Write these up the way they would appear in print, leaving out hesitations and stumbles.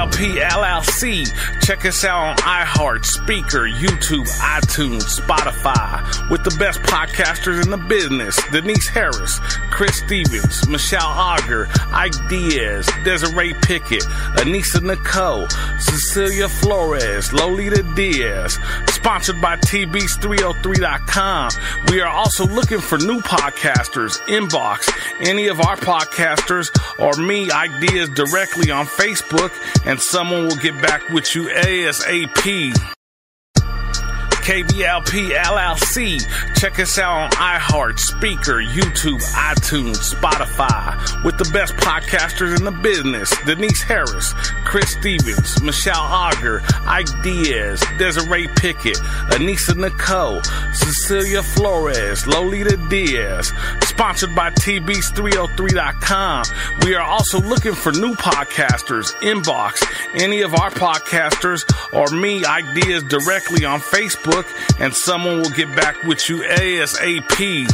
Kblp LLC. Check us out on iHeart, Speaker, YouTube, iTunes, Spotify, with the best podcasters in the business: Denise Harris, Chris Stevens, Michelle Auger, Ike Diaz, Desiree Pickett, Anissa Nicole, Cecilia Flores, Lolita Diaz. Sponsored by TBs303.com. We are also looking for new podcasters. Inbox any of our podcasters or me, Ike Diaz, directly on Facebook, and someone will get back with you ASAP. Kblp LLC. Check us out on iHeart, Speaker, YouTube, iTunes, Spotify, with the best podcasters in the business: Denise Harris, Chris Stevens, Michelle Auger, Ike Diaz, Desiree Pickett, Anissa Nicole, Cecilia Flores, Lolita Diaz. Sponsored by TBs303.com. We are also looking for new podcasters. Inbox any of our podcasters or me, Ike Diaz, directly on Facebook, and someone will get back with you ASAP.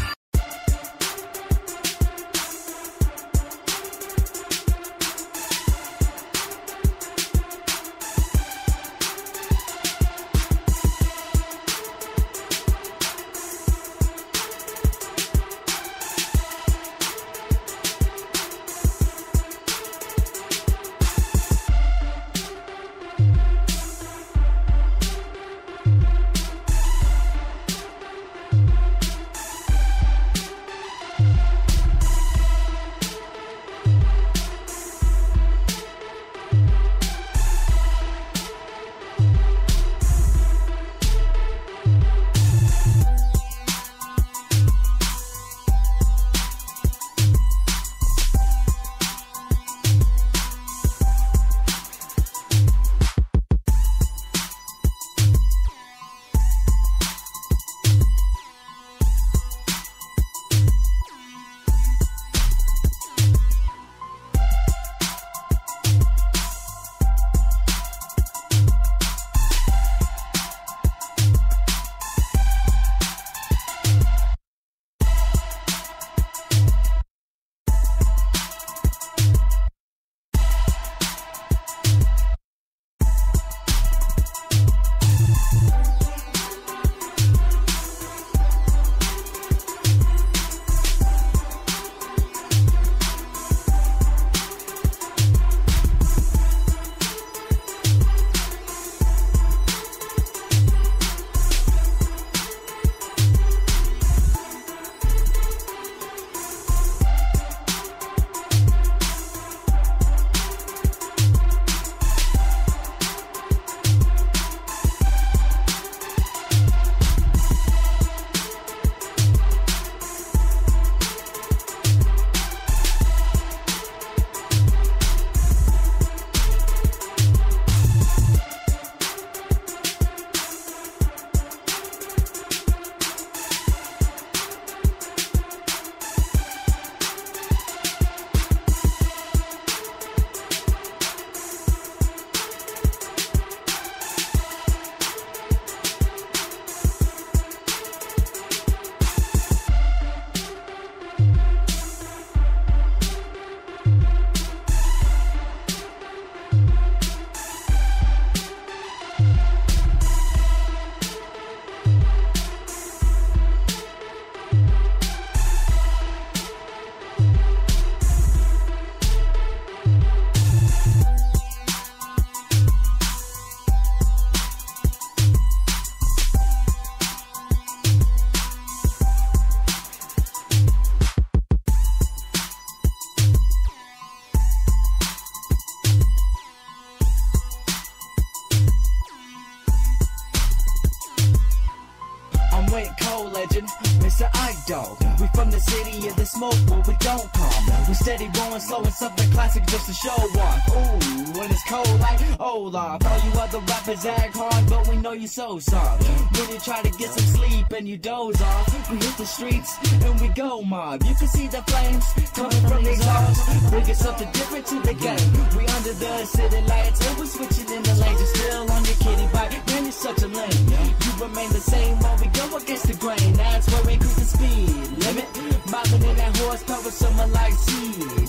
We from the city of the smoke where we don't come. We steady rolling slow and something classic just to show off. Ooh, when it's cold like Olaf. All you other rappers act hard, but we know you so soft. When you try to get some sleep and you doze off, we hit the streets and we go mob. You can see the flames coming from the exhaust, bringing something different to the game. We under the city lights and we're switching in the lanes. You're still on your kitty bike, man, you're such a lame. You remain the same while we go against the grain. That's where we increase the speed limit. Mobbing Bringing that horsepower, someone like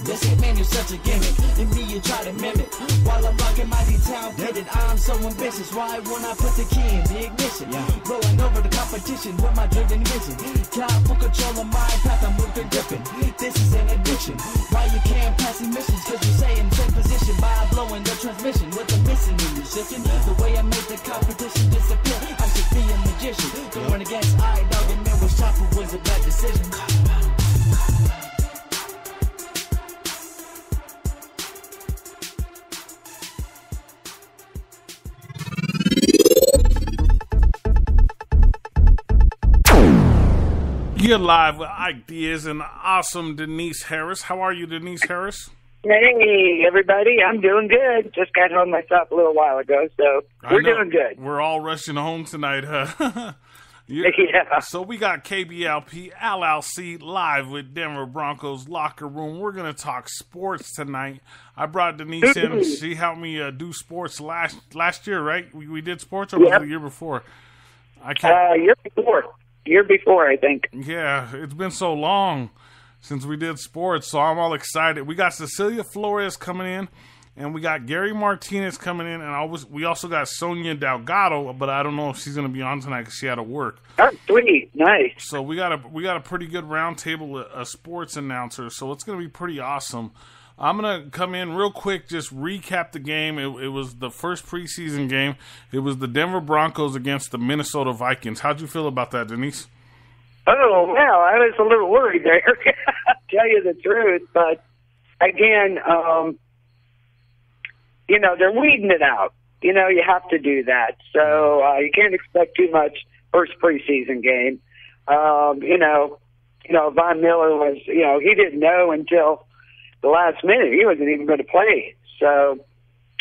this hit man, you're such a gimmick. In me, you try to mimic. While I'm rocking mighty town pitted, I'm so ambitious. Why when I put the key in the ignition? Rolling over the competition with my driven vision. Got full control of my path, I'm moving gripping. This is an addiction. Why you can't pass emissions? Cause you stay in the same position by blowing the transmission with the missing in you shifting. The way I make the competition disappear, I should be a magician. Going against I-Dog and man was chopper was a bad decision. You're live with Ike Diaz and awesome Denise Harris. How are you, Denise Harris? Hey, everybody. I'm doing good. Just got home myself a little while ago, so we're doing good. We're all rushing home tonight, huh? Yeah. So we got Kblp LLC live with Denver Broncos Locker Room. We're going to talk sports tonight. I brought Denise in. She helped me do sports last year, right? We did sports, or was it the year before? Year before, I think. Yeah, it's been so long since we did sports, so I'm all excited. We got Cecilia Flores coming in, and we got Gary Martinez coming in, and we also got Sonia Delgado, but I don't know if she's going to be on tonight because she had to work. Oh, sweet. Nice. So we got a pretty good round table of sports announcers, so it's going to be pretty awesome. I'm going to come in real quick, just recap the game. It was the first preseason game. It was the Denver Broncos against the Minnesota Vikings. How'd you feel about that, Denise? Oh, well, I was a little worried there, to tell you the truth. But, again, they're weeding it out. You have to do that. So you can't expect too much first preseason game. Von Miller was, he didn't know until the last minute he wasn't even going to play. So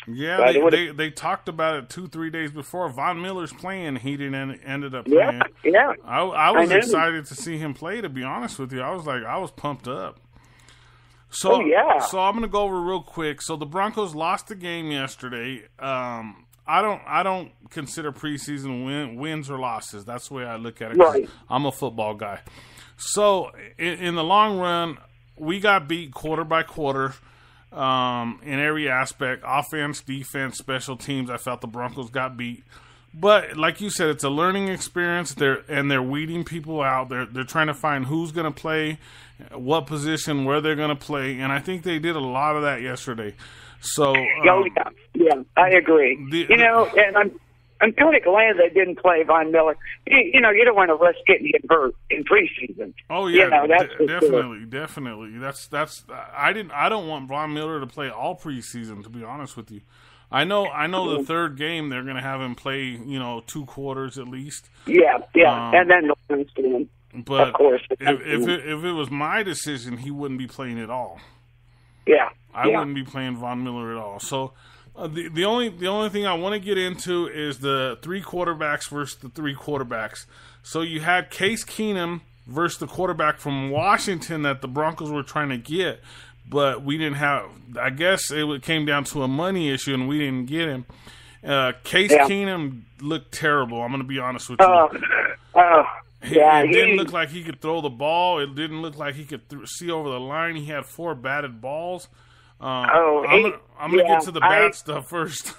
yeah, they talked about it 2-3 days before. Von Miller's playing, he didn't ended up playing. Yeah. I was excited to see him play. To be honest with you, I was pumped up. So I'm going to go over real quick. So the Broncos lost the game yesterday. I don't consider preseason wins or losses. That's the way I look at it. Right. I'm a football guy. So in the long run, we got beat quarter by quarter in every aspect. Offense, defense, special teams. I felt the Broncos got beat. But like you said, it's a learning experience. They're weeding people out. They're trying to find who's going to play, what position, where they're going to play. And I think they did a lot of that yesterday. So yeah, I agree. And I'm kind of glad they didn't play Von Miller. You don't want to risk getting him hurt in preseason. Oh yeah, definitely. That's I don't want Von Miller to play all preseason. To be honest with you, I know the third game they're going to have him play 2 quarters at least. Yeah, and then the last game. But of course, if it was my decision, he wouldn't be playing at all. Yeah, I wouldn't be playing Von Miller at all. So. The only thing I want to get into is the 3 quarterbacks versus the 3 quarterbacks. So you had Case Keenum versus the quarterback from Washington that the Broncos were trying to get, but we didn't have. I guess it came down to a money issue, and we didn't get him. Case Keenum looked terrible. I'm going to be honest with you. It didn't look like he could throw the ball. It didn't look like he could see over the line. He had 4 batted balls. I'm gonna get to the bad stuff first.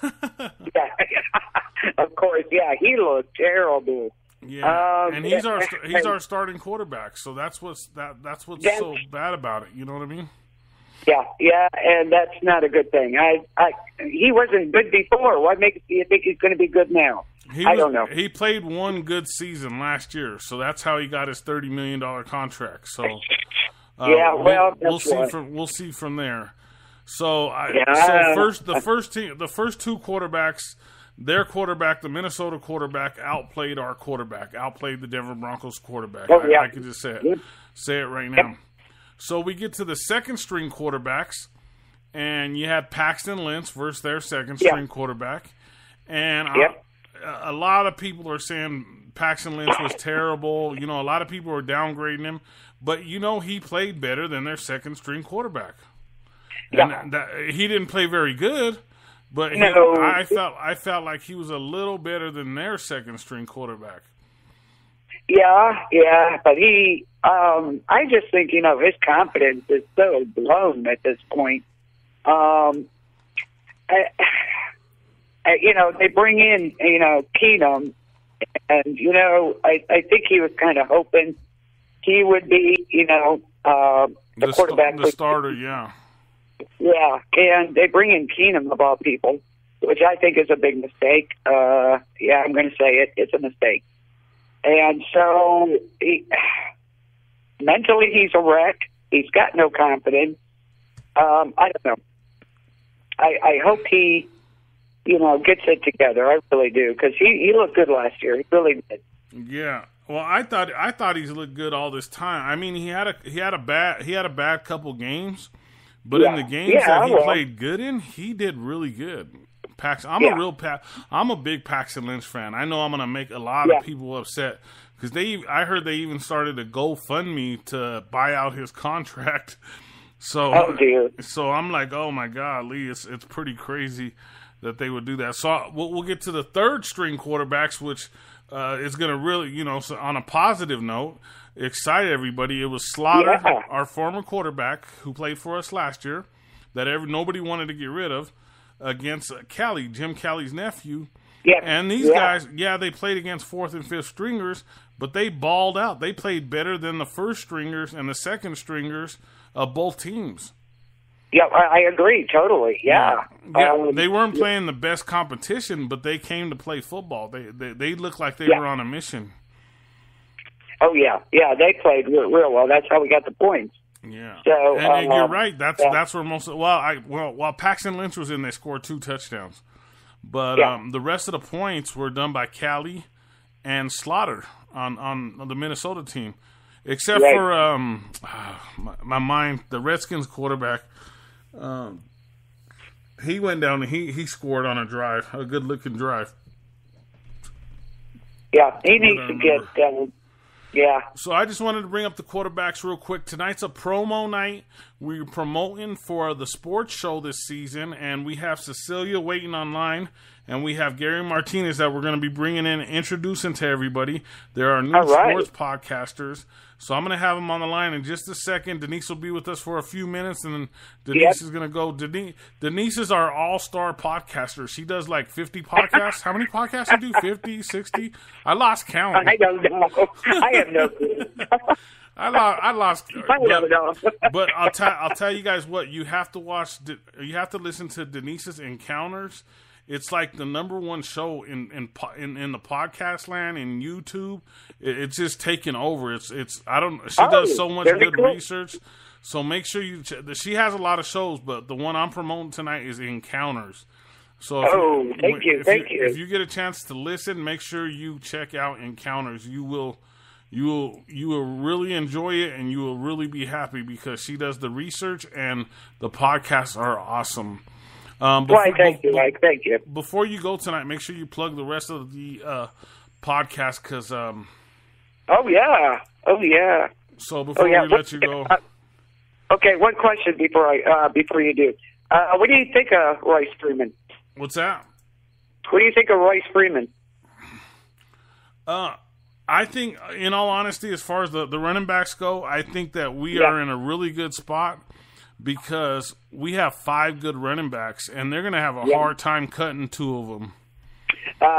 Of course, he looked terrible. Yeah, and he's our starting quarterback, so that's what's so bad about it. You know what I mean? Yeah, and that's not a good thing. He wasn't good before. What makes you think he's going to be good now? I don't know. He played one good season last year, so that's how he got his $30 million contract. So we'll see from there. So the first 2 quarterbacks, their quarterback, the Minnesota quarterback, outplayed our quarterback, outplayed the Denver Broncos quarterback. I could just say it right now. So we get to the second string quarterbacks, and you had Paxton Lynch versus their second string quarterback, and a lot of people are saying Paxton Lynch was terrible. A lot of people are downgrading him, but he played better than their second string quarterback. And he didn't play very good, but I felt like he was a little better than their second string quarterback. Yeah, but he I just think, his confidence is so blown at this point. They bring in, Keenum, and, I think he was kind of hoping he would be, the quarterback. The starter, yeah. Yeah, and they bring in Keenum of all people, which I think is a big mistake. I'm going to say it. It's a mistake. And so, mentally, he's a wreck. He's got no confidence. I don't know. I hope he, gets it together. I really do, because he looked good last year. He really did. Yeah. Well, I thought he's looked good all this time. I mean, he had a bad couple games, but in the games that he played good in, he did really good. I'm a big Paxton Lynch fan. I know I'm going to make a lot of people upset because I heard they even started a GoFundMe to buy out his contract. So, so I'm like, oh my God, Lee, it's pretty crazy that they would do that. So we'll get to the third string quarterbacks, which is going to really, so on a positive note, excite everybody. It was Slaughter, our former quarterback who played for us last year, that nobody wanted to get rid of, against Kelly, Jim Kelly's nephew. Yeah. And these guys, they played against fourth and fifth stringers, but they balled out. They played better than the first stringers and the second stringers of both teams. Yeah, I agree totally. Yeah. They weren't playing the best competition, but they came to play football. They looked like they were on a mission. Oh yeah, they played real well. That's how we got the points. Yeah. So and you're right. That's where most. While Paxton Lynch was in, they scored 2 touchdowns, but the rest of the points were done by Callie and Slaughter on the Minnesota team, except for the Redskins quarterback. He went down and he scored on a drive, a good looking drive. Yeah, he needs to get. Yeah. So I just wanted to bring up the quarterbacks real quick. Tonight's a promo night. We're promoting for the sports show this season, and we have Cecilia waiting online, and we have Gary Martinez that we're going to be bringing in and introducing to everybody. There are new sports podcasters. So I'm going to have them on the line in just a second. Denise will be with us for a few minutes, and then Denise is going to go. Denise is our all-star podcaster. She does like 50 podcasts. How many podcasts do you do? 50, 60? I lost count. I don't know. I have no clue. I lost. I don't know. But I'll tell you guys what. You have to watch. You have to listen to Denise's Encounters. It's like the #1 show in the podcast land in YouTube. It's just taking over. She does so much good research. So make sure you. She has a lot of shows, but the one I'm promoting tonight is Encounters. So thank you. If you get a chance to listen, make sure you check out Encounters. You will really enjoy it, and you will really be happy because she does the research and the podcasts are awesome. Thank you, Mike. Thank you. Before you go tonight, make sure you plug the rest of the podcast because. Oh yeah. So before we let you go. Okay, one question before you do. What do you think of Royce Freeman? What's that? What do you think of Royce Freeman? I think, in all honesty, as far as the running backs go, I think that we are in a really good spot. Because we have 5 good running backs, and they're going to have a hard time cutting 2 of them.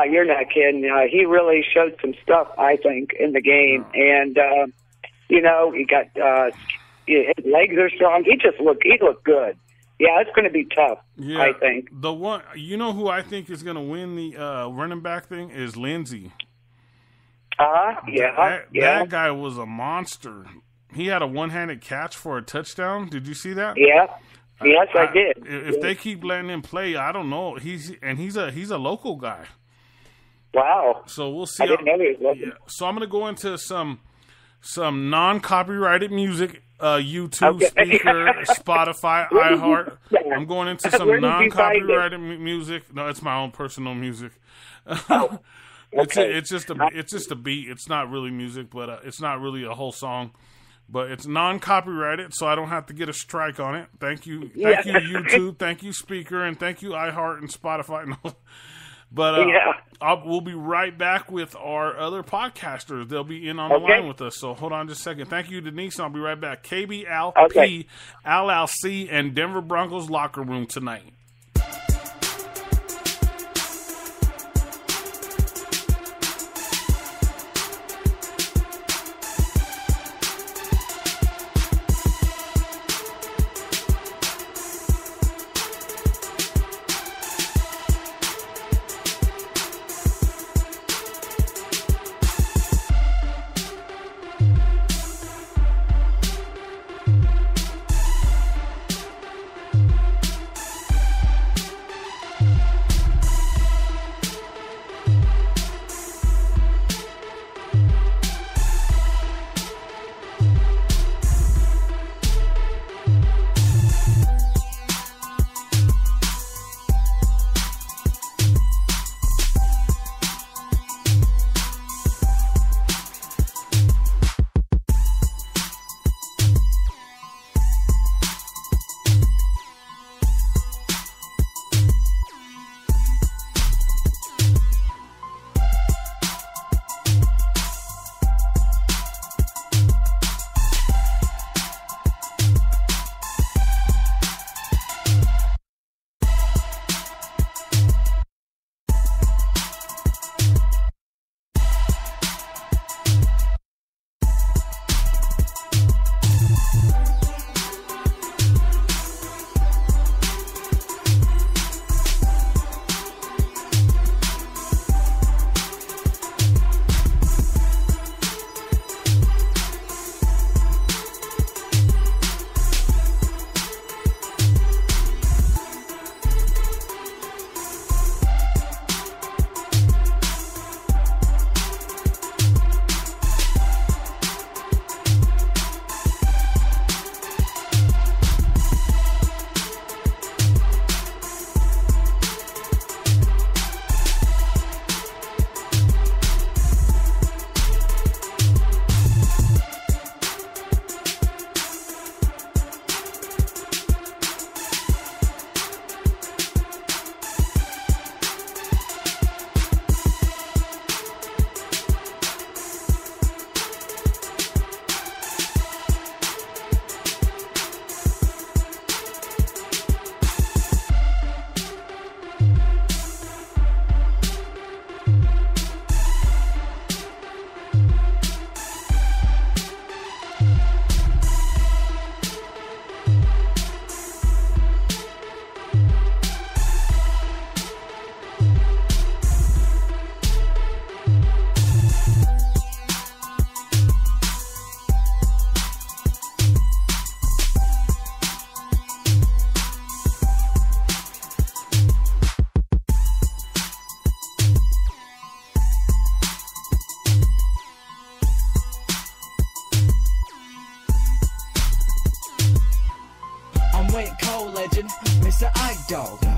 You're not kidding. He really showed some stuff, I think, in the game. And, he got his legs are strong. He looked good. Yeah, it's going to be tough, I think. The one, who I think is going to win the running back thing is Lindsey. That guy was a monster. He had a one-handed catch for a touchdown. Did you see that? Yeah. Yes, I did. If they keep letting him play, I don't know. He's a local guy. Wow. So we'll see. I didn't know he was local. Yeah. So I'm going to go into some non-copyrighted music, YouTube, Speaker, Spotify, iHeart. I'm going into some non-copyrighted music. No, it's my own personal music. It's just a beat. It's not really music, but it's not really a whole song. But it's non-copyrighted, so I don't have to get a strike on it. Thank you, YouTube. Thank you, Speaker, and thank you, iHeart and Spotify. No. But we'll be right back with our other podcasters. They'll be in on the line with us. So hold on just a second. Thank you, Denise. I'll be right back. Kblp, LLC, and Denver Broncos locker room tonight.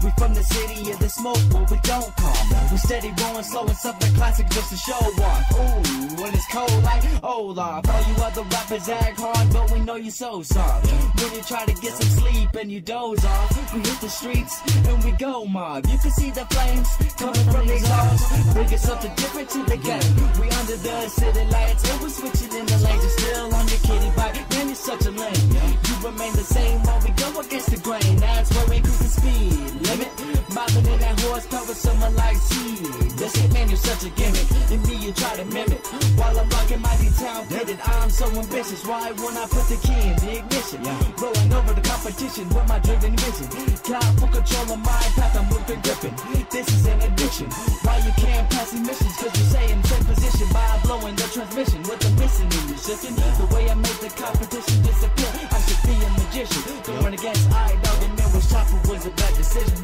We from the city of the smoke, but we don't calm. We steady rolling slow and something classic just to show off. Ooh, when it's cold like Olaf. All you other rappers act hard, but we know you so soft. When you try to get some sleep and you doze off, we hit the streets and we go mob. You can see the flames coming from the exhaust. Bringing something different to the game. We under the city lights and we're switching in the lanes. You're still on your kitty bike, man, you're such a lame. You remain the same while we go against the grain. That's where we increase the speed limit. Mobbing in that horsepower, someone like seed. This it, man, you're such a gimmick. And me, you try to mimic. While I'm rocking mighty town pitted, I'm so ambitious. Why when I put the key in the ignition? Rolling over the competition with my driven vision. God for control of my path, I'm moving gripping. This is an addiction. Why you can't pass emissions? Cause you stay in the same position by blowing the transmission with the missing in you shifting. The way I make the competition disappear, I should be a magician. Going against I-Dog and man, which chopper was a bad decision.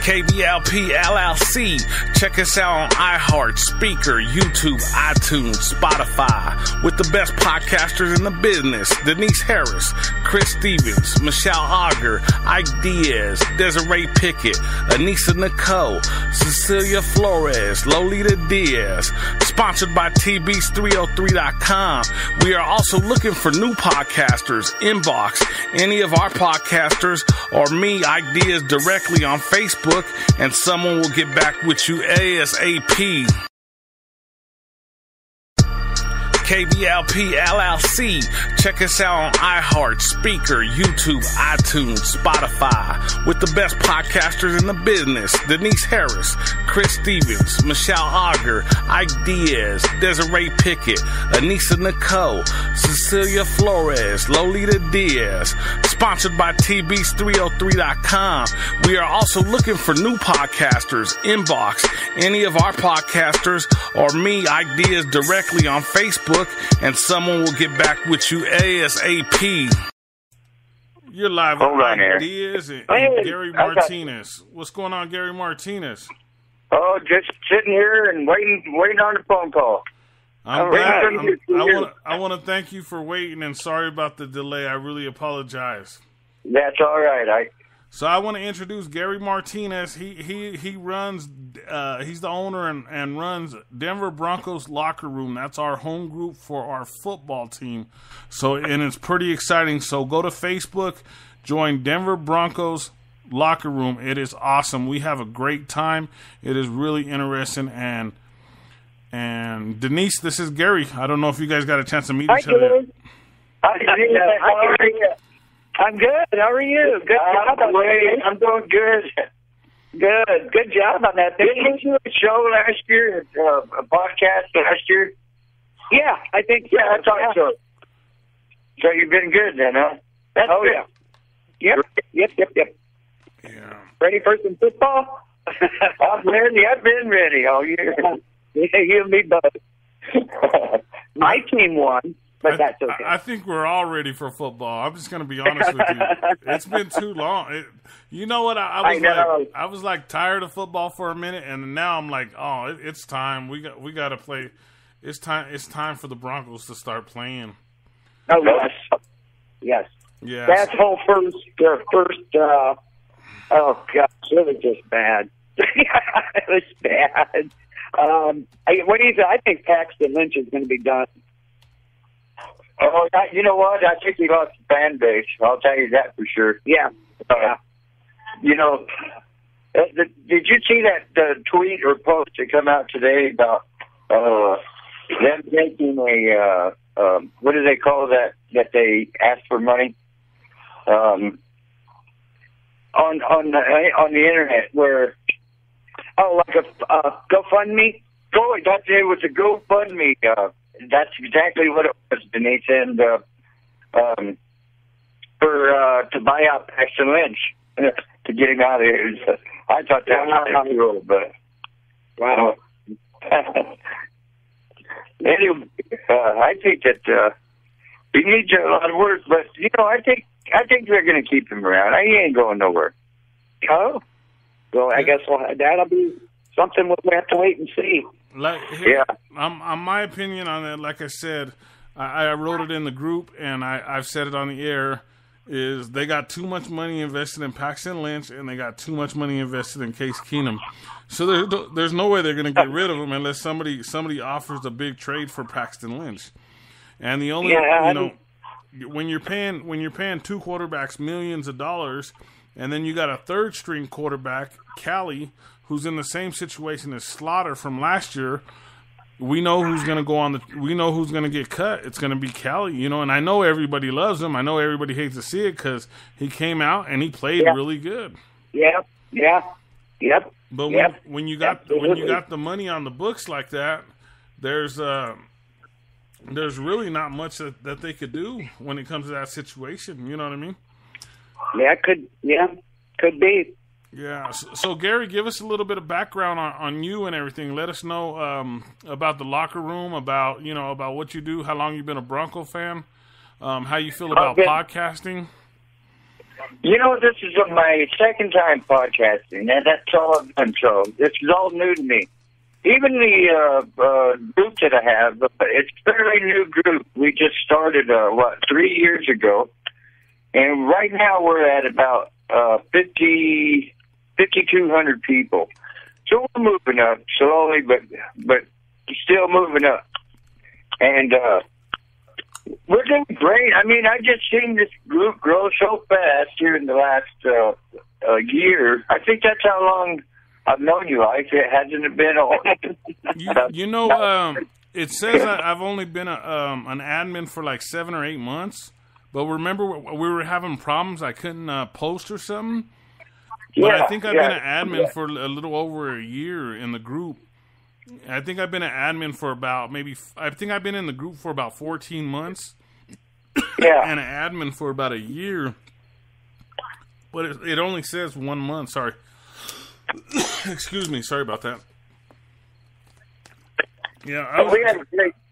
Kblp LLC. Check us out on iHeart, Speaker, YouTube, iTunes, Spotify, with the best podcasters in the business. Denise Harris, Chris Stevens, Michelle Auger, Ike Diaz, Desiree Pickett, Anissa Nicole, Cecilia Flores, Lolita Diaz. Sponsored by TBs303.com. We are also looking for new podcasters. Inbox any of our podcasters or me, Ike Diaz, directly on Facebook, and someone will get back with you ASAP. Kblp LLC. Check us out on iHeart, Speaker, YouTube, iTunes, Spotify, with the best podcasters in the business. Denise Harris, Chris Stevens, Michelle Auger, Ike Diaz, Desiree Pickett, Anissa Nicole, Cecilia Flores, Lolita Diaz. Sponsored by TBs303.com. We are also looking for new podcasters. Inbox any of our podcasters or me, Ike Diaz, directly on Facebook, and someone will get back with you ASAP. You're live with Ike Diaz and Gary Martinez. What's going on, Gary Martinez? Oh, just sitting here and waiting on the phone call. I want to thank you for waiting, and sorry about the delay. I really apologize. That's all right. So I want to introduce Gary Martinez. He runs. He's the owner and runs Denver Broncos Locker Room. That's our home group for our football team. And it's pretty exciting. So go to Facebook, join Denver Broncos Locker Room. It is awesome. We have a great time. It is really interesting. And Denise, this is Gary. I don't know if you guys got a chance to meet each other. I'm good. How are you? Good job. I'm doing good. Good job on that. Didn't you do a show last year, a podcast last year? Yeah, I think so. Yeah, I thought so. So you've been good then, huh? That's good. Yeah. Yep. Yeah. Ready for some football? I'm ready. I've been ready all year. Yeah, you and me both. My team won. But that's okay. I think we're all ready for football. I'm just going to be honest with you. It's been too long. You know what? I was like tired of football for a minute, and now I'm like, oh, it's time. We got to play. It's time for the Broncos to start playing. Oh yes. That whole first. Oh gosh, it was just bad. It was bad. What do you think? I think Paxton Lynch is going to be done. Oh, you know what? I think he lost the fan base. I'll tell you that for sure. Yeah. You know, did you see that tweet or post that come out today about them taking a what do they call that they asked for money on the internet where like a GoFundMe? It was a GoFundMe. That's exactly what it was, Denise, and to buy out Paxton Lynch to get him out of here. I thought that was cool, but wow. Anyway, I think that he needs a lot of work, but you know, I think they're going to keep him around. He ain't going nowhere. Oh, well, I guess that'll be something we'll have to wait and see. My opinion on that, like I said, I wrote it in the group, and I've said it on the air, is they got too much money invested in Paxton Lynch, and they got too much money invested in Case Keenum. So there's no way they're going to get rid of him unless somebody offers a big trade for Paxton Lynch. And the only when you're paying two quarterbacks millions of dollars, and then you got a third string quarterback, Callie, who's in the same situation as Slaughter from last year. We know who's going to we know who's going to get cut. It's going to be Callie, you know, and I know everybody loves him. I know everybody hates to see it because he came out and he played really good. Yep. But when you got the money on the books like that, there's really not much that they could do when it comes to that situation. You know what I mean? Could be. Yeah. So Gary, give us a little bit of background on you and everything. Let us know about the locker room, about what you do, how long you've been a Bronco fan, how you feel about podcasting. You know, this is my second time podcasting, and that's all I've done. So this is all new to me. Even the group that I have, it's a fairly new group. We just started 3 years ago. and right now we're at about 5,200 people. So we're moving up slowly, but still moving up. And we're doing great. I mean, I just seen this group grow so fast here in the last year. I think that's how long I've known you, Ike. It hasn't been all. It says I've only been an admin for like 7 or 8 months. But remember, we were having problems. I couldn't post or something. But I think I've been an admin for a little over a year in the group. I think I've been an admin for about I've been in the group for about 14 months. Yeah. And an admin for about a year. But it only says 1 month. Sorry. Excuse me. Sorry about that. Yeah,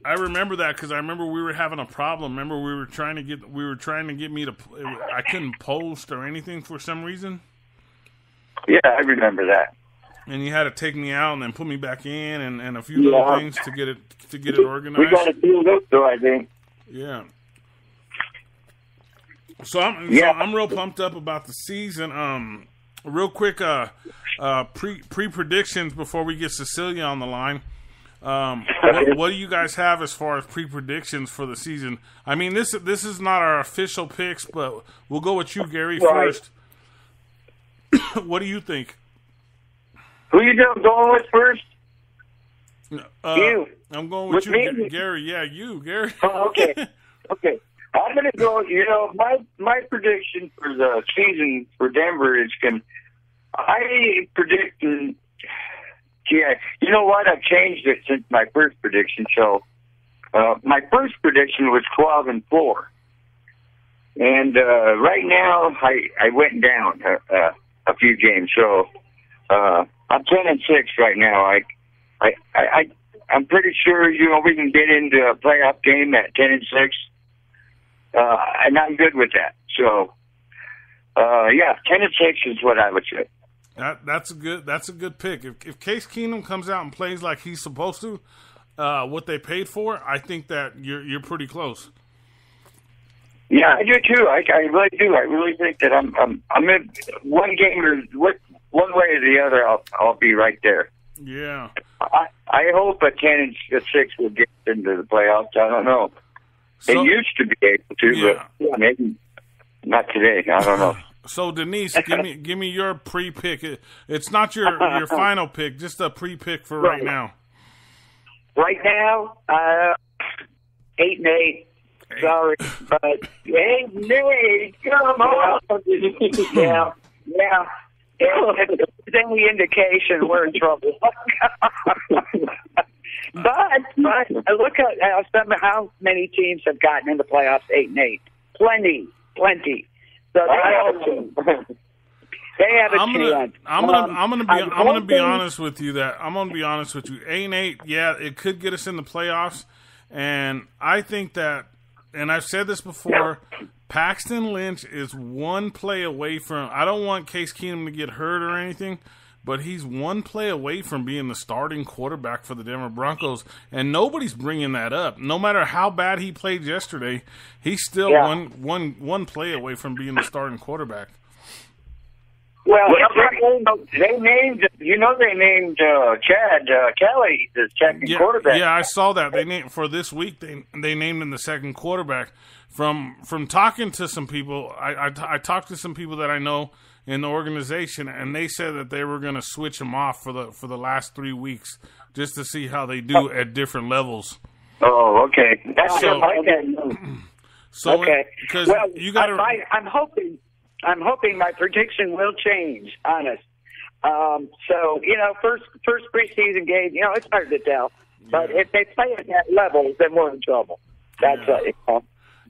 I remember that because I remember we were having a problem. Remember we were trying to get me to. I couldn't post or anything for some reason. Yeah, I remember that. And you had to take me out and then put me back in and a few little things to get it organized. We got it filled up though, I think. Yeah. So I'm real pumped up about the season. Real quick, pre predictions before we get Cecilia on the line. What do you guys have as far as pre predictions for the season? I mean, this is not our official picks, but we'll go with you, Gary, first. What do you think? Who you going with first? You. I'm going with you, me? Gary. Yeah, you, Gary. Oh, okay. Okay. I'm going to go, my prediction for the season for Denver is I predict, you know what? I've changed it since my first prediction. So, my first prediction was 12-4. And, right now, I went down, a few games. So, I'm 10-6 right now. I'm pretty sure, we can get into a playoff game at 10-6. And I'm good with that. So, 10-6 is what I would say. That's a good pick. If Case Keenum comes out and plays like he's supposed to, what they paid for, I think that you're pretty close. Yeah, I do too. I really do. I really think that I'm in one game or one way or the other. I'll be right there. Yeah. I hope a 10-6 will get into the playoffs. I don't know. They used to be able to, but maybe not today. I don't know. So Denise, give me your pre-pick. It's not your final pick, just a pre-pick for right now. Right now, 8-8. Sorry, but 8-8. Come on. Yeah. If there's any indication, we're in trouble. But look at how many teams have gotten in the playoffs 8-8. Plenty. So they have a chance. I'm gonna be honest with you. 8-8, yeah, it could get us in the playoffs, and I think that, and I've said this before, Paxton Lynch is one play away from. I don't want Case Keenum to get hurt or anything, but he's one play away from being the starting quarterback for the Denver Broncos, and nobody's bringing that up. No matter how bad he played yesterday, he's still one play away from being the starting quarterback. Well, they named Chad Kelly the second quarterback. Yeah, I saw that. They named for this week. They named him the second quarterback. From talking to some people, I talked to some people that I know in the organization, and they said that they were going to switch him off for the last 3 weeks just to see how they do at different levels. Oh, okay. That's so okay. Because you got to. I'm hoping my prediction will change. Honest. So first preseason game, it's hard to tell, but if they play at that level, then we're in trouble. That's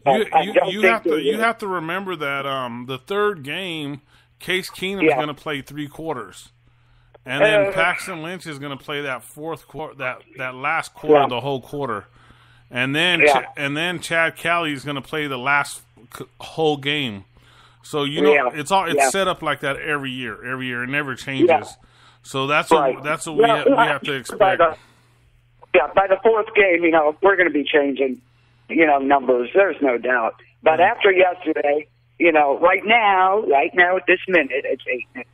you have to remember that the third game, Case Keenum is going to play 3 quarters, and then Paxton Lynch is going to play that fourth quarter, that last quarter, the whole quarter, and then Chad Kelly is going to play the last whole game. So it's set up like that every year. It never changes. Yeah. So that's what we have to expect. By the fourth game, we're going to be changing, numbers. There's no doubt. But after yesterday, right now at this minute, it's 8.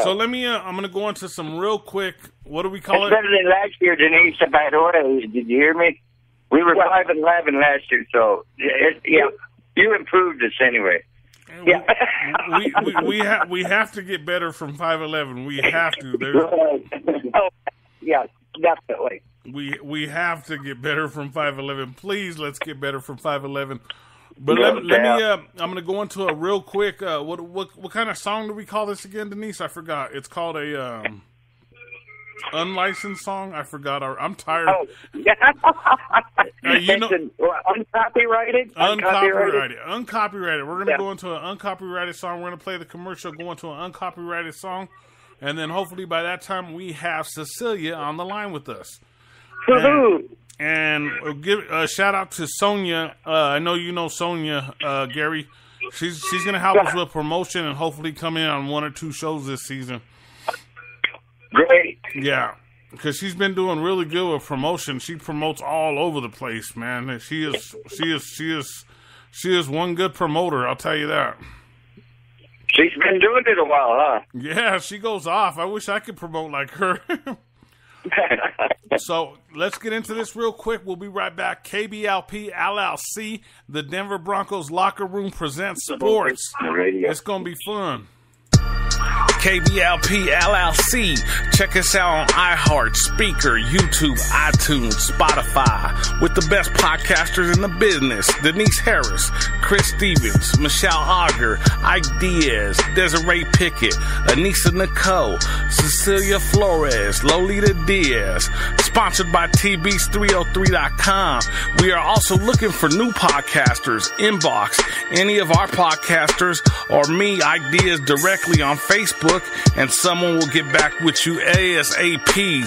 So let me. I'm going to go into some real quick. What do we call it's it? better than last year, Denise. By the way, did you hear me? We were 5-11 last year, so you improved us anyway. Yeah, we have to get better from 5-11. We have to. Oh, yeah, definitely. We have to get better from 5-11. Please, let's get better from 5-11. But let me. I'm going to go into a real quick. What kind of song do we call this again, Denise? I forgot. It's called a unlicensed song. I forgot. I'm tired. Oh, yeah. Uncopyrighted. Uncopyrighted. We're going to go into an uncopyrighted song. We're going to play the commercial. Go into an uncopyrighted song, and then hopefully by that time we have Cecilia on the line with us. And we'll give a shout out to Sonia. I know you know Sonia, Gary. She's going to help us with promotion and hopefully come in on 1 or 2 shows this season. Great. Yeah, because she's been doing really good with promotion. She promotes all over the place, man. She is one good promoter. I'll tell you that. She's been doing it a while, huh? Yeah, she goes off. I wish I could promote like her. So let's get into this real quick. We'll be right back. KBLP LLC, the Denver Broncos Locker Room presents sports. It's going to be fun. KBLP LLC. Check us out on iHeart, Speaker, YouTube, iTunes, Spotify, with the best podcasters in the business. Denise Harris, Chris Stevens, Michelle Auger, Ike Diaz, Desiree Pickett, Anissa Nicole, Cecilia Flores, Lolita Diaz. Sponsored by TBs303.com. We are also looking for new podcasters. Inbox any of our podcasters or me, Ike Diaz, directly on Facebook, and someone will get back with you ASAP.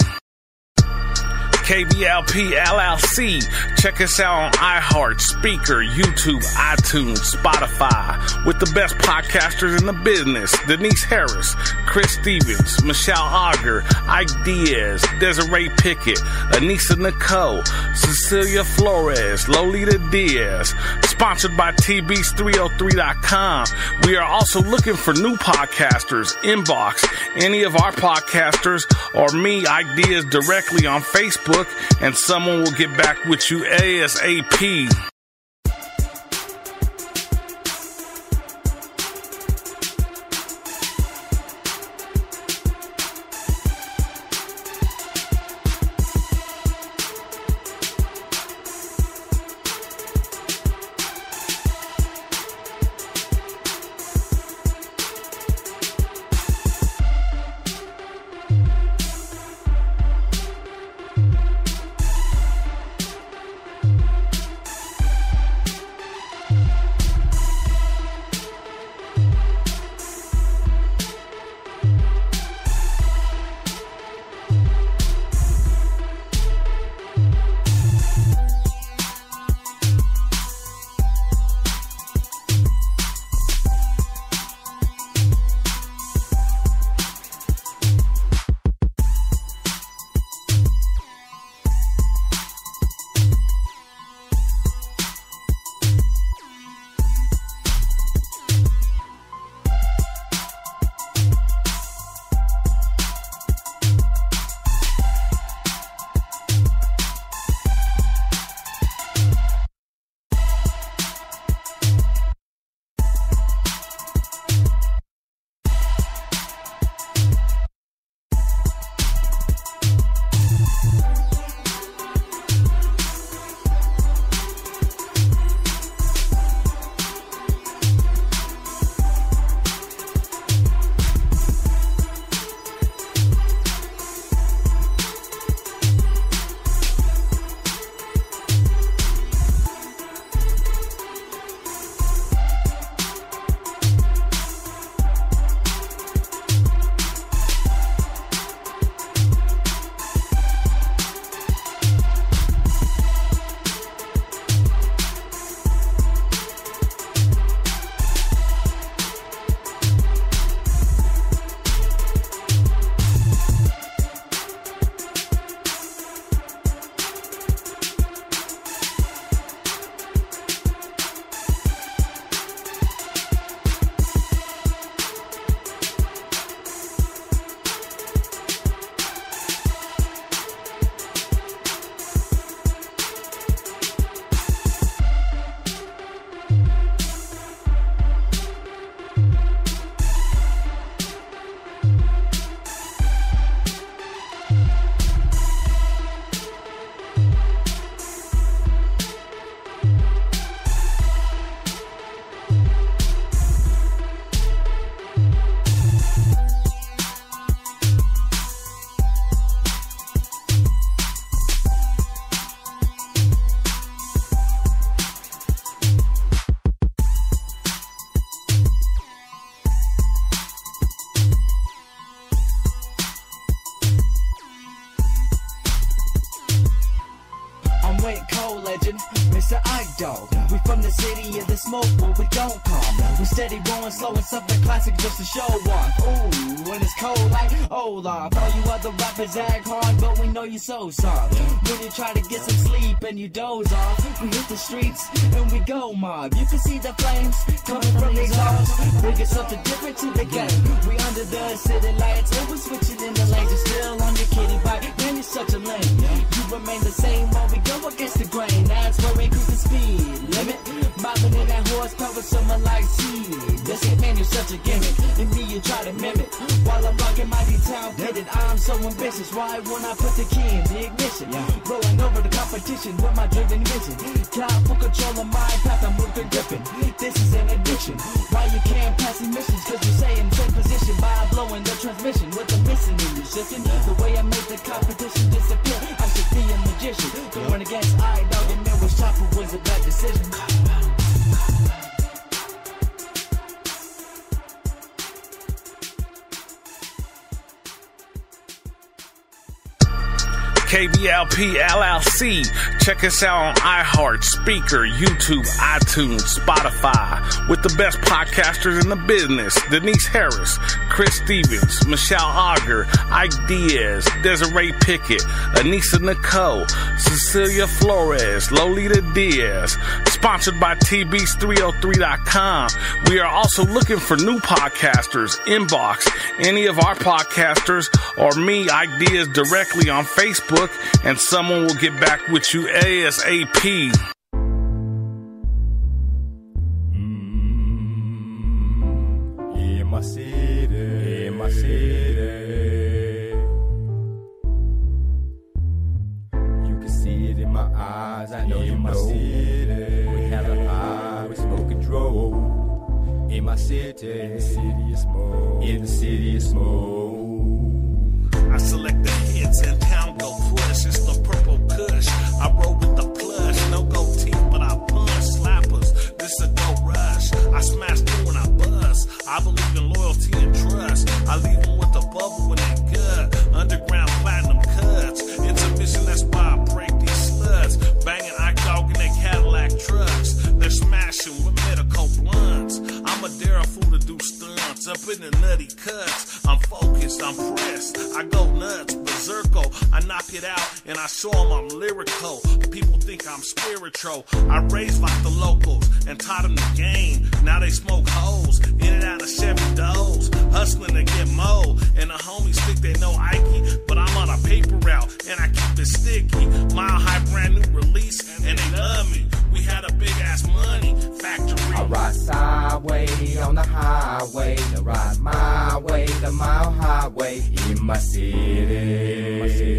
KBLP LLC. Check us out on iHeart, Speaker, YouTube, iTunes, Spotify, with the best podcasters in the business. Denise Harris, Chris Stevens, Michelle Auger, Ike Diaz, Desiree Pickett, Anissa Nicole, Cecilia Flores, Lolita Diaz. Sponsored by TBs303.com. We are also looking for new podcasters. Inbox any of our podcasters or me, Ike Diaz, directly on Facebook, and someone will get back with you ASAP. the Ike Dog. We from the city of the smoke, but we don't calm. We steady rolling slow and something classic just to show off. Ooh, when it's cold like Olaf. All you other rappers act hard, but we know you so soft. When you try to get some sleep and you doze off, we hit the streets and we go mob. You can see the flames coming from the exhaust, bringing something different to the game. We under the city lights and we're switching in the lanes. You're still on your kitty bike, man, you're such a lame. You remain the same while we go against the grain. That's where we increase the speed limit. Mobbing in that horsepower, someone like seed. That's it, man, you're such a gimmick. And me, you try to mimic. While I'm rocking mighty town pitted, I'm so ambitious. Why won't I put the key in the ignition? Rolling over the competition with my driven vision. Cloud for control of my path, I'm moving gripping. This is an addiction. Why you can't pass emissions? Cause you say in same position by blowing the transmission with the missing in you shifting. The way I make the competition disappear, I should be a magician. Going against I-Dog and Mirror's Chopper was a bad decision. Kblp LLC. Check us out on iHeart, Speaker, YouTube, iTunes, Spotify, with the best podcasters in the business. Denise Harris, Chris Stevens, Michelle Auger, Ike Diaz, Desiree Pickett, Anissa Nicole, Cecilia Flores, Lolita Diaz. Sponsored by TBs303.com. We are also looking for new podcasters. Inbox any of our podcasters or me, Ike Diaz, directly on Facebook, and someone will get back with you ASAP. In my city, in my city. You can see it in my eyes, I know you know. We have a high, we smoke and drove. In my city, in the city of smoke, in the city of smoke. I select the hits and town go push. It's the purple kush. I roll with the plush. No gold teeth, but I punch slappers. This a go rush. I smash through when I bust. I believe in loyalty and trust. I leave them with the bubble when they gut. Underground platinum cuts. Intermission, that's why I break these sluts. Banging I-Dog in their Cadillac trucks. They're smashing with medical blunts. I'm a dare fool to do stunts. Up in the nutty cuts. I'm focused, I'm pressed. I go nuts, berserko. I knock it out and I show them I'm lyrical. People think I'm spiritual. I raised like the locals and taught them the game. Now they smoke hoes in and out of Chevy doors, hustling to get mo. And the homies think they know Ike, but I'm on a paper route and I keep it sticky. Mile High brand new release and they love me. We had a big ass money factory. I ride sideways on the highway, to ride my way, the mile highway. In my city, in my city,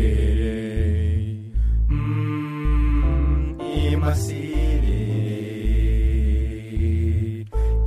in my city,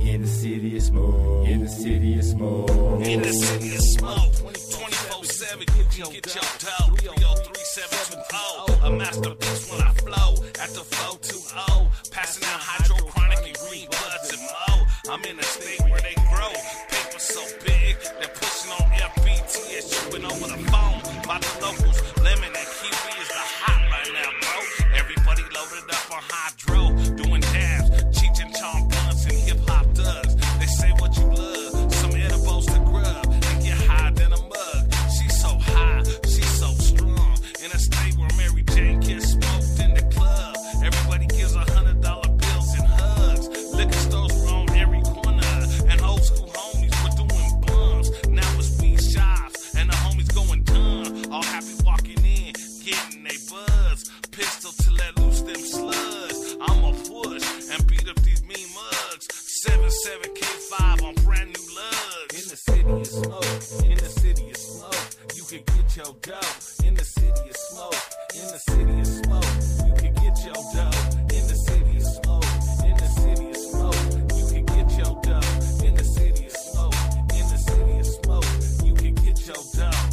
in the city of smoke, in the city of smoke, in the city of smoke. 24/7, get your dough. 303-720. A masterpiece when I flow at the 420. Passing out hydrochronic and green buds and mo. I'm in a state where they grow. Paper so big, they're pushing on FBT and shipping over the phone. By the locals, lemon and kiwi is the hot right now, bro. Everybody loaded up on hydro, doing dabs, Cheech and Chong blunts and hip hop does. They say what you love, some edibles to grub and get higher than a mug. She's so high, she's so strong. In a state where Mary Jane gets smoked in the club, everybody gives $100 bills and hugs. Liquor stores were on every corner, and old school homies were doing bums. Now it's weed shops, and the homies going dumb. All happy walking in, getting they buzz. Pistol to let loose them slugs. I'ma push and beat up these mean mugs. 77K5 on brand new lugs. in the city of smoke, in the city of smoke. You can get your dough. In the city of smoke, in the city of smoke. You can get your dough. In the city of smoke, in the city of smoke. You can get your dough. In the city of smoke, in the city of smoke. You can get your dough.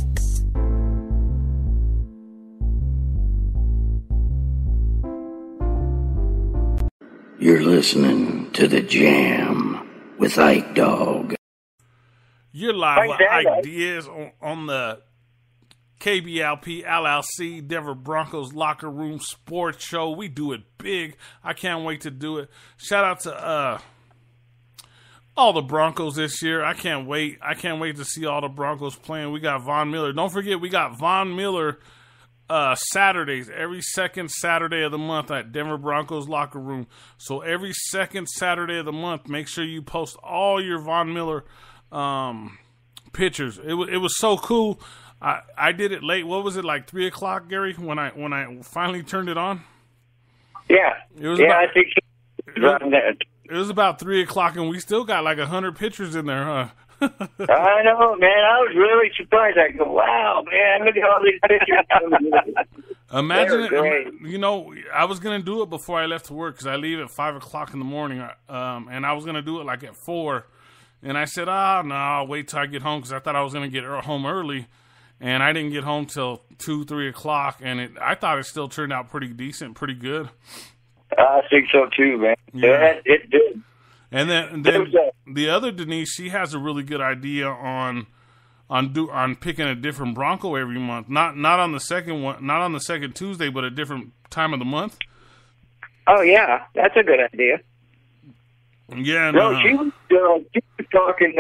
You're listening to The Jam with Ike Dog. You're live with Ike Diaz on the KBLP LLC, Denver Broncos Locker Room Sports Show. We do it big. I can't wait to do it. Shout out to all the Broncos this year. I can't wait. I can't wait to see all the Broncos playing. We got Von Miller. Don't forget, we got Von Miller Saturdays, every second Saturday of the month at Denver Broncos Locker Room. So every second Saturday of the month, make sure you post all your Von Miller pictures. It was so cool. I did it late. What was it, like 3 o'clock, Gary, when I finally turned it on? Yeah. I think it was about 3 o'clock, and we still got like 100 pictures in there, huh? I know, man. I was really surprised. I go, wow, man, look at all these pictures. Imagine it. You know, I was going to do it before I left to work because I leave at 5 o'clock in the morning, and I was going to do it like at 4. And I said, no, I'll wait till I get home because I thought I was going to get home early. And I didn't get home till 2, 3 o'clock, and I thought it still turned out pretty decent, pretty good. I think so too, man. Yeah, it did. And then the other Denise, she has a really good idea on picking a different Bronco every month. Not on the second one, not on the second Tuesday, but a different time of the month. Oh yeah, that's a good idea. Yeah. No, she was talking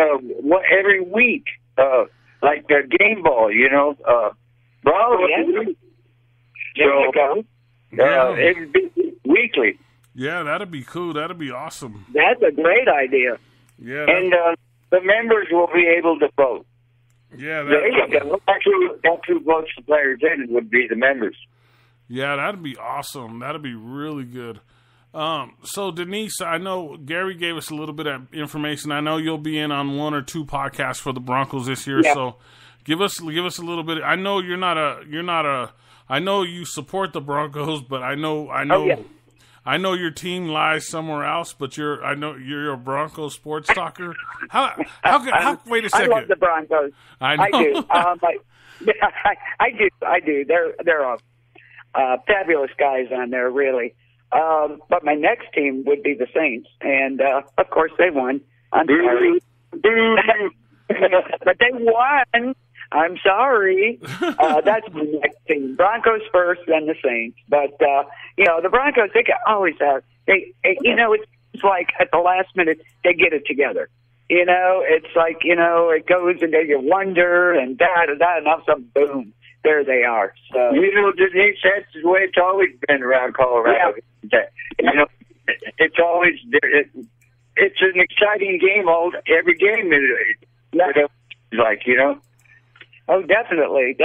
every week, like the game ball, you know. Bravo. So it'd be weekly. Yeah, that'd be cool. That'd be awesome. That's a great idea. Yeah, and the members will be able to vote. Yeah, that's who votes the players in would be the members. Yeah, that'd be awesome. That'd be really good. So Denise, I know Gary gave us a little bit of information. I know you'll be in on 1 or 2 podcasts for the Broncos this year. Yeah. So give us a little bit. I know you're not a. I know you support the Broncos, but I know. Oh, yeah. I know your team lies somewhere else, but I know you're a Broncos sports talker. How wait a second. I love the Broncos. I know. I do. I do. They're fabulous guys on there, really. But my next team would be the Saints, and of course they won. I'm sorry, but they won. I'm sorry. That's my next team. Broncos first, then the Saints. But, the Broncos, they can always have, it's like at the last minute, they get it together. It's like, it goes and you wonder and da-da-da, and all of a sudden, boom, there they are. So, Denise, that's the way it's always been around Colorado. Yeah. It's always, it's an exciting game every game. Oh, definitely.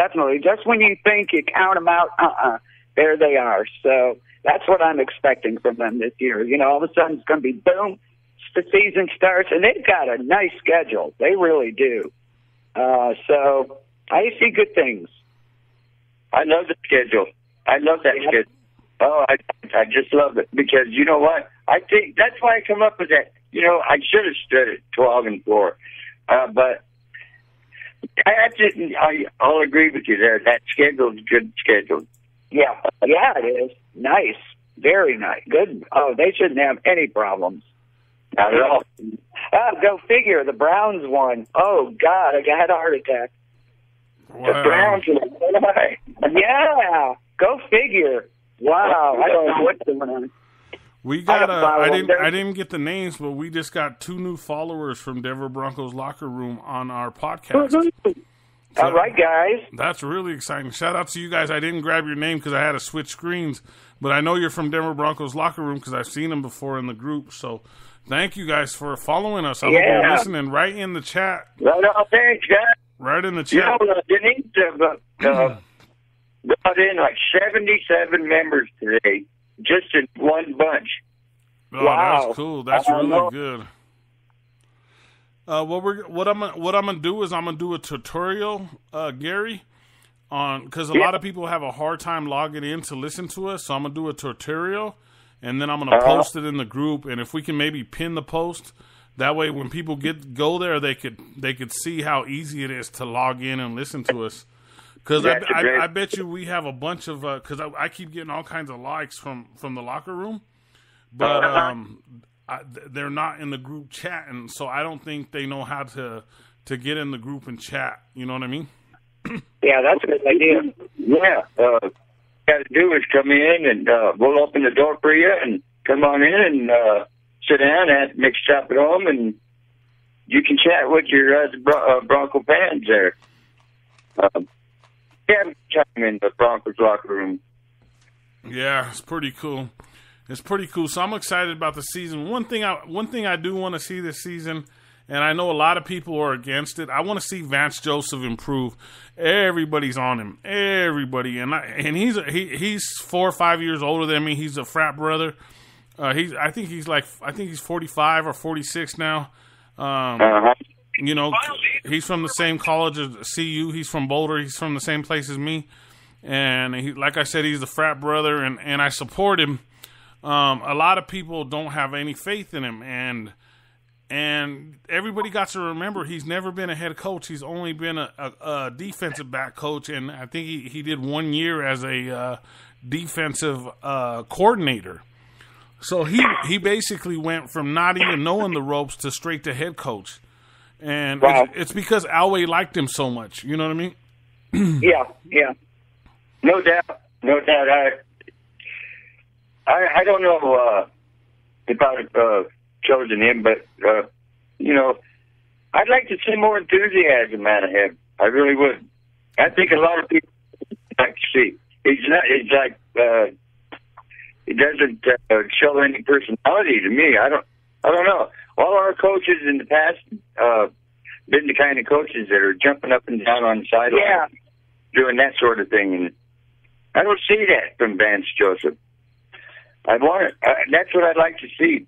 Just when you think you count them out, there they are. So that's what I'm expecting from them this year. All of a sudden it's going to be boom, the season starts, and they've got a nice schedule. They really do. So I see good things. I love the schedule. I love that schedule. Oh, I just love it because you know what? I think that's why I come up with that. I should have stood at 12-4, but. I'll agree with you there. That schedule's a good schedule. Yeah, it is. Nice. Very nice. Good. Oh, they shouldn't have any problems. Not at all. Go figure. The Browns won. Oh, God, I had a heart attack. Wow. The Browns won. Yeah, go figure. Wow, I don't know what's going on. We got I didn't get the names, but we just got 2 new followers from Denver Broncos Locker Room on our podcast. So, all right, guys. That's really exciting. Shout out to you guys. I didn't grab your name because I had to switch screens, but I know you're from Denver Broncos Locker Room because I've seen them before in the group. So thank you guys for following us. I hope you're listening right in the chat. Well, thanks, guys. Right in the chat. Denise brought in like 77 members today. Just in one bunch. Oh, wow. That's cool. That's really good. What I'm gonna do is I'm gonna do a tutorial, Gary, on because a lot of people have a hard time logging in to listen to us. So I'm gonna do a tutorial, and then I'm gonna post it in the group. And if we can maybe pin the post, that way when people go there, they could see how easy it is to log in and listen to us. Because I bet you we have a bunch of because I keep getting all kinds of likes from the locker room, but they're not in the group chat, and so I don't think they know how to get in the group and chat. You know what I mean? Yeah, that's a good idea. Yeah. Got to do is come in and we'll open the door for you and come on in and sit down and make a stop at home and you can chat with your Bronco fans there. Time in the Broncos locker room. Yeah, it's pretty cool. It's pretty cool. So I'm excited about the season. One thing I do want to see this season, and I know a lot of people are against it. I want to see Vance Joseph improve. Everybody's on him. Everybody, and he's 4 or 5 years older than me. He's a frat brother. I think he's 45 or 46 now. You know, he's from the same college as CU. He's from Boulder. He's from the same place as me. And like I said, he's the frat brother, and I support him. A lot of people don't have any faith in him, and everybody got to remember he's never been a head coach. He's only been a defensive back coach, and I think he did 1 year as a defensive coordinator. So he basically went from not even knowing the ropes to straight to head coach. And wow. it's because Elway liked him so much. You know what I mean? Yeah. No doubt. I don't know if I'd chosen him, but you know, I'd like to see more enthusiasm out of him. I really would. I think a lot of people like to see. He doesn't show any personality to me. I don't know. All our coaches in the past been the kind of coaches that are jumping up and down on the sideline, doing that sort of thing, and I don't see that from Vance Joseph. That's what I'd like to see.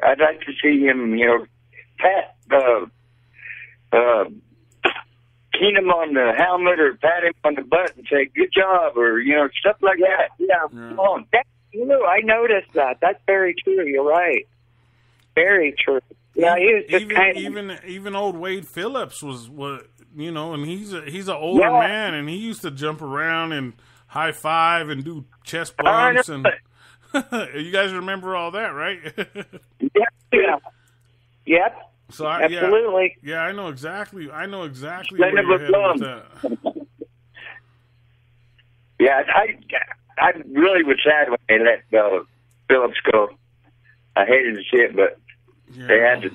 I'd like to see him, you know, pat Keenum on the helmet or pat him on the butt and say, good job, or, you know, stuff like that. Yeah. Come on. That's true. I noticed that. That's very true. You're right. Very true. Yeah, he was just even old Wade Phillips was you know, and he's an older man, and he used to jump around and high five and do chest bumps and you guys remember all that, right? Yeah. Yep. So absolutely. Yeah, I know exactly where you're headed with that. Yeah, I really was sad when they let Phillips go. I hated to see it, but they had to.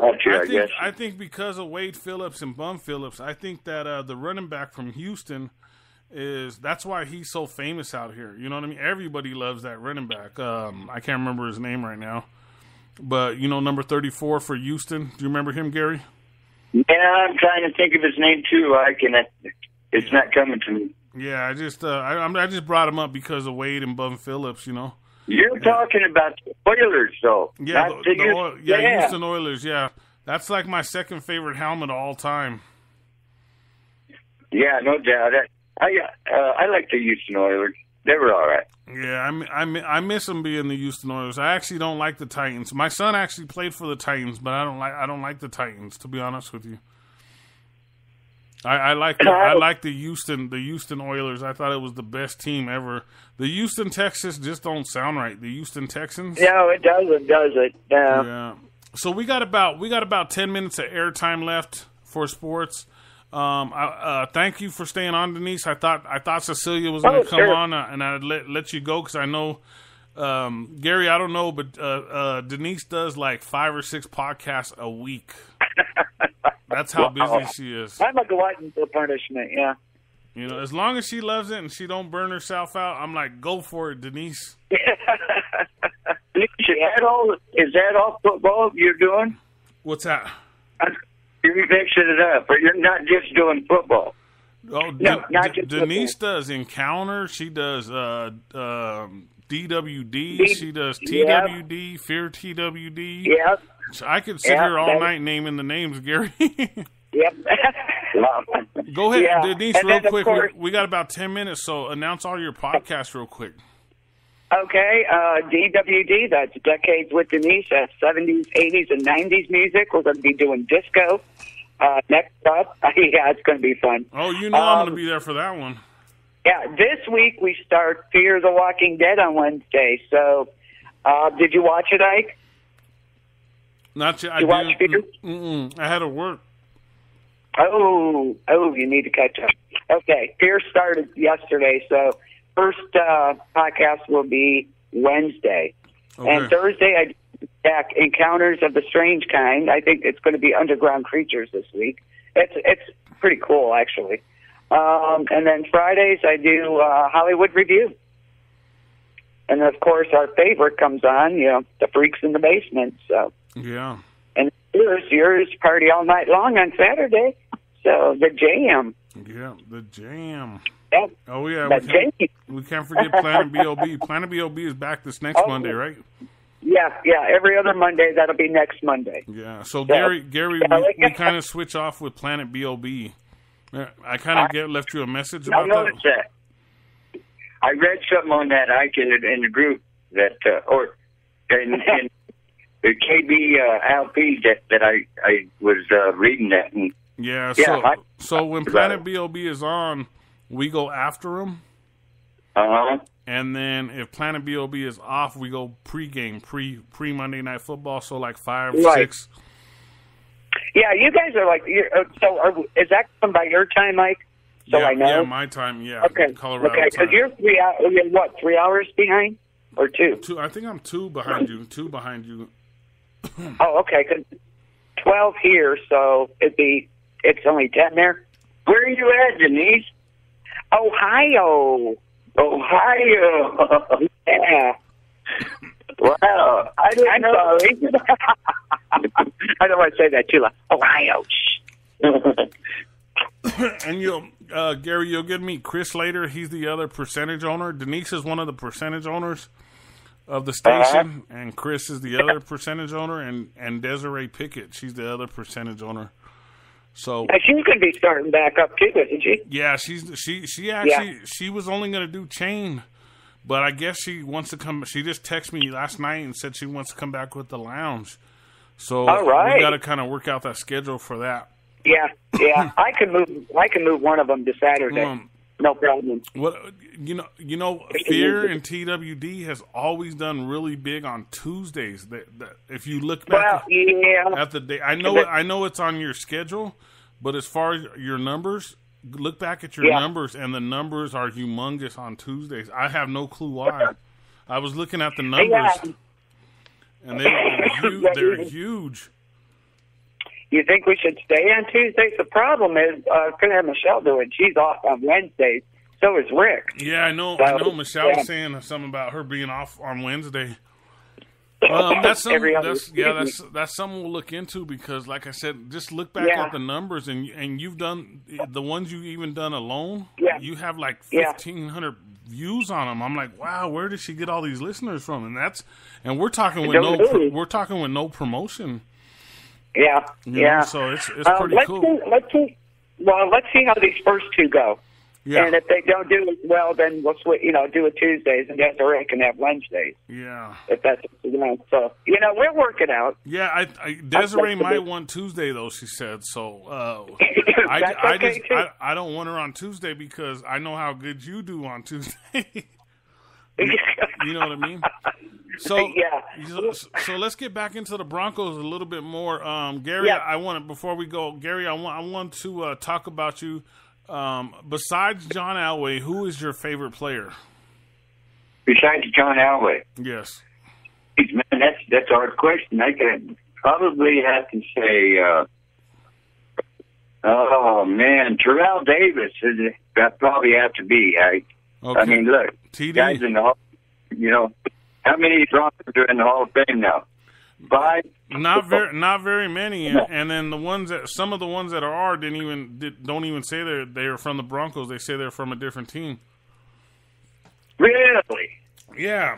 I guess. I think because of Wade Phillips and Bum Phillips, I think that the running back from Houston that's why he's so famous out here. You know what I mean? Everybody loves that running back. I can't remember his name right now, but you know, number 34 for Houston. Do you remember him, Gary? Yeah, I'm trying to think of his name too. It's not coming to me. Yeah, I just brought him up because of Wade and Bum Phillips. You know. You're talking about the Oilers, though. Yeah, Houston Oilers. Yeah, that's like my second favorite helmet of all time. Yeah, no doubt. I like the Houston Oilers. They were all right. Yeah, I miss them being the Houston Oilers. I actually don't like the Titans. My son actually played for the Titans, but I don't like the Titans, to be honest with you. I like the Houston Oilers. I thought it was the best team ever. The Houston Texans just don't sound right. The Houston Texans. No, it doesn't, does it? Yeah. So we got about 10 minutes of airtime left for sports. Thank you for staying on, Denise. I thought Cecilia was going to come on, and I'd let you go because I know, Gary, I don't know, but Denise does like 5 or 6 podcasts a week. That's how busy she is. I'm a glutton for punishment, yeah. You know, as long as she loves it and she don't burn herself out, I'm like, go for it, Denise. Is that all football you're doing? What's that? You're mixing it up, but you're not just doing football. Oh, no, not just Denise football. Does Encounter. She does DWD. She does TWD, Fear TWD. Yep. So I could sit here all night naming the names, Gary. Yep. Go ahead, Yeah. Denise, And real then, quick. course, We got about 10 minutes, so announce all your podcasts real quick. Okay, DWD, that's Decades with Denise. That's 70s, 80s, and 90s music. We're going to be doing disco. Next up, yeah, it's going to be fun. Oh, you know I'm going to be there for that one. Yeah, this week we start Fear the Walking Dead on Wednesday. So, did you watch it, Ike? Not yet. Did you watch Fear? I had to work. Oh, you need to catch up. Okay, Pierce started yesterday, so first podcast will be Wednesday. Okay. And Thursday, I do back Encounters of the Strange Kind. I think it's going to be Underground Creatures this week. It's pretty cool, actually. And then Fridays, I do Hollywood Review. And, of course, our favorite comes on, The Freaks in the Basement. So. Yeah. And yours party all night long on Saturday. So, the Jam. Yeah, the Jam. Yep. Oh, yeah. We can't forget Planet B.O.B. Planet B.O.B. is back this next Monday, right? Yeah, every other Monday. That'll be next Monday. Yeah, so Gary, we kind of switch off with Planet B.O.B. I kind of left you a message about that. I noticed that. I read something on that Ike in the group that, or in the Kblp that I was reading that. And, yeah, so when Planet B.O.B. is on, we go after him. Uh-huh. And then if Planet B.O.B. is off, we go pre-game, pre-Monday Night Football, so like 5, 6. Yeah, you guys are like, is that come by your time, Mike? So yeah, I know. Yeah, my time, yeah. Okay, Colorado okay, because you're 3 hours behind? Or 2? 2, I think I'm 2 behind you. 2 behind you. Oh, okay, because 12 here, so it's only 10 there. Where are you at, Denise? Ohio. Yeah. Wow. I didn't know. Sorry. I don't want to say that too loud. Ohio. And Gary, you'll get to meet Chris later. He's the other percentage owner. Denise is one of the percentage owners of the station, and Chris is the other percentage owner, and Desiree Pickett, she's the other percentage owner. So she's going to be starting back up too, isn't she? Yeah, she was only going to do chain, but I guess she wants to come. She just texted me last night and said she wants to come back with the lounge. So all right. We got to kind of work out that schedule for that. Yeah. I can move one of them to Saturday. No problem. What Fear and TWD has always done really big on Tuesdays. If you look back at the day, I know it's on your schedule, but as far as your numbers, look back at your numbers, and the numbers are humongous on Tuesdays. I have no clue why. I was looking at the numbers, and they're huge. You think we should stay on Tuesdays? The problem is, going to have Michelle do it. She's off on Wednesdays. So is Rick. Yeah, I know. Michelle was saying something about her being off on Wednesday. That's something we'll look into because, like I said, just look back at the numbers and you've done the ones you even done alone. Yeah. You have like 1,500 views on them. I'm like, wow, where did she get all these listeners from? And we're talking with no promotion. Yeah, So it's pretty cool. Let's see how these first 2 go. Yeah. And if they don't do it well, then we'll do it Tuesdays, and Desiree can have Wednesdays. Yeah. If that's so we're working out. Yeah, Desiree might want Tuesday though. She said so. I don't want her on Tuesday because I know how good you do on Tuesday. You know what I mean? So So let's get back into the Broncos a little bit more, Gary. Before we go, Gary, I want to talk about you. Besides John Elway, who is your favorite player? Besides John Elway, yes. Man, that's a hard question. I could probably have to say, Terrell Davis. That probably have to be. Okay. I mean, look, TD. guys in the Hall. How many Broncos are in the Hall of Fame now? 5. Not very many. And then some of the ones that are don't even say they're from the Broncos. They say they're from a different team. Really? Yeah.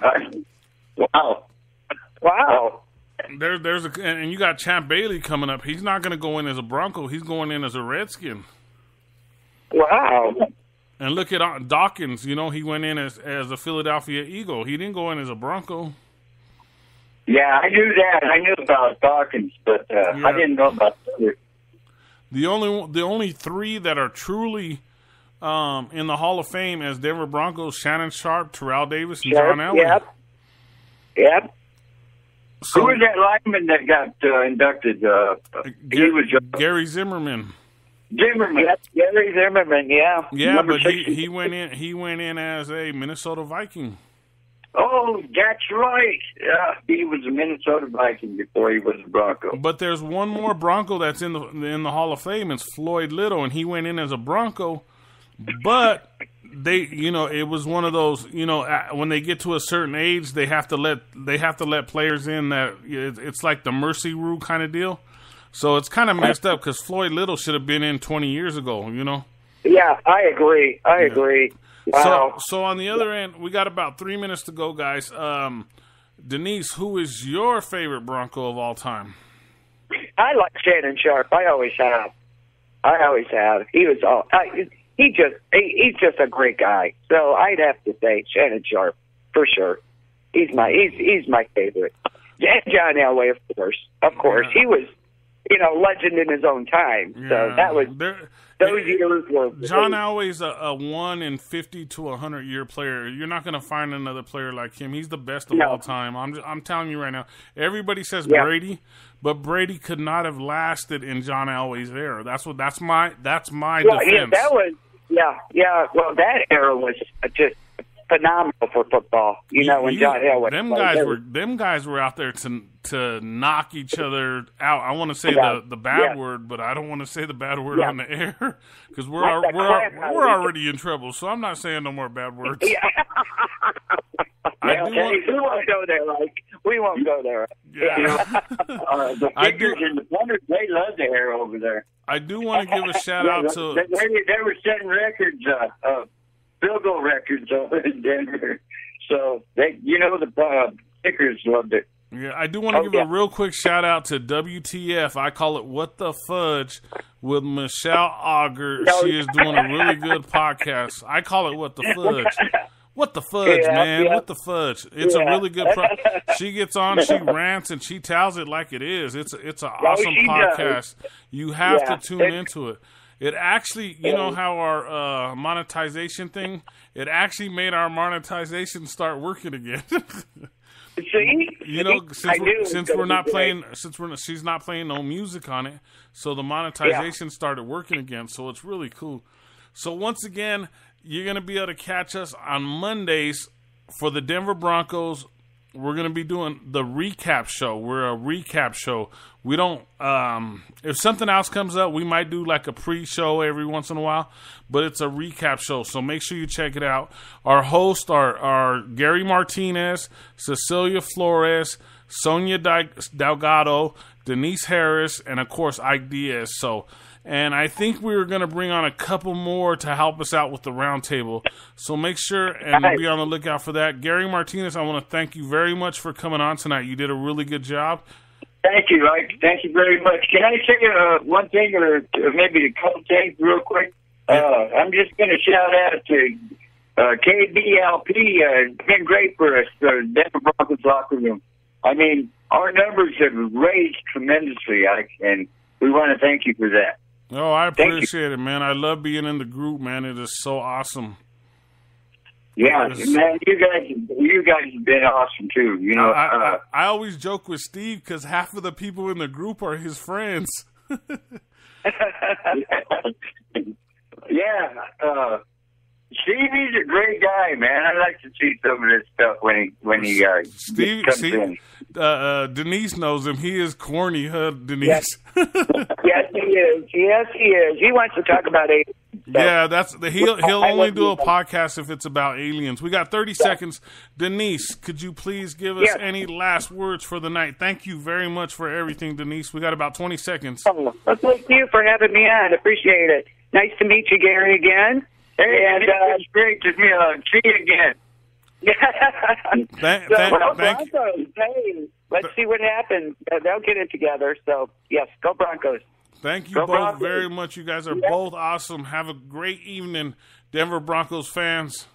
Wow. And you got Champ Bailey coming up. He's not going to go in as a Bronco. He's going in as a Redskin. Wow. And look at Dawkins. He went in as a Philadelphia Eagle. He didn't go in as a Bronco. Yeah, I knew that. I knew about Dawkins, but I didn't know about the other. The only 3 that are truly in the Hall of Fame as Denver Broncos: Shannon Sharp, Terrell Davis, and John Elway. Yep. So, who was that lineman that got inducted? He was Gary Zimmerman. Zimmerman. That's Gary Zimmerman, yeah. Yeah, Number but 60. he went in as a Minnesota Viking. Oh, that's right. He was a Minnesota Viking before he was a Bronco. But there's one more Bronco that's in the Hall of Fame. It's Floyd Little, and he went in as a Bronco. But it was one of those, when they get to a certain age, they have to let players in that it's like the mercy rule kind of deal. So it's kind of messed up because Floyd Little should have been in 20 years ago. Yeah, I agree. I agree. Wow. So on the other end, we got about 3 minutes to go, guys. Denise, who is your favorite Bronco of all time? I like Shannon Sharp. I always have. He's just a great guy. So I'd have to say Shannon Sharp for sure. He's my favorite. And John Elway, of course. He was, legend in his own time. So that was those years were. John Elway's a 1 in 50 to 100 year player. You're not going to find another player like him. He's the best of all time. I'm telling you right now. Everybody says Brady, but Brady could not have lasted in John Elway's era. That's my defense. Yeah, that was. Yeah. Well, that era was just phenomenal for football. When John Elway. Them guys were out there to knock each other out. I want to say the bad word, but I don't want to say the bad word on the air because we're already in trouble. So I'm not saying no more bad words. Yeah. We won't go there. We won't go there. Yeah. The figures and the punters, they love the air over there. I do want to give a shout out to. They were setting records, field goal records over in Denver. So the kickers loved it. Yeah, I do want to give a real quick shout out to WTF. I call it What the Fudge with Michelle Auger. She is doing a really good podcast. I call it What the Fudge. What the fudge, man? Yeah. What the fudge? It's a really good. She gets on, she rants, and she tells it like it is. It's an awesome podcast. You have to tune into it. It actually, how our monetization thing. It actually made our monetization start working again. See, since we're not playing, she's not playing no music on it, so the monetization started working again. So it's really cool. So once again, you're going to be able to catch us on Mondays for the Denver Broncos. We're going to be doing the recap show. We're a recap show. We don't, if something else comes up, we might do like a pre-show every once in a while, but it's a recap show. So make sure you check it out. Our hosts are Gary Martinez, Cecilia Flores, Sonia Delgado, Denise Harris, and of course, Ike Diaz. And I think we were going to bring on a couple more to help us out with the roundtable. So make sure and be on the lookout for that. Gary Martinez, I want to thank you very much for coming on tonight. You did a really good job. Thank you, Ike. Thank you very much. Can I say one thing or maybe a couple things real quick? I'm just going to shout out to Kblp. It's been great for us, the Denver Broncos locker room. I mean, our numbers have raised tremendously, Ike, and we want to thank you for that. Oh, I appreciate it, man. I love being in the group, man. It is so awesome. Yeah, man, you guys have been awesome too. I always joke with Steve because half of the people in the group are his friends. Stevie's a great guy, man. I like to see some of this stuff when he comes in. Denise knows him. He is corny, huh, Denise? Yes, he is. Yes, he is. He wants to talk about aliens. Yeah, he'll only do a podcast if it's about aliens. We got 30 seconds. Denise, could you please give us any last words for the night? Thank you very much for everything, Denise. We got about 20 seconds. Well, thank you for having me on. Appreciate it. Nice to meet you, Gary, again. And it's great to see you again. Thank you. Hey, let's see what happens. They'll get it together. So, yes, go Broncos. Thank you both very much. You guys are both awesome. Have a great evening, Denver Broncos fans.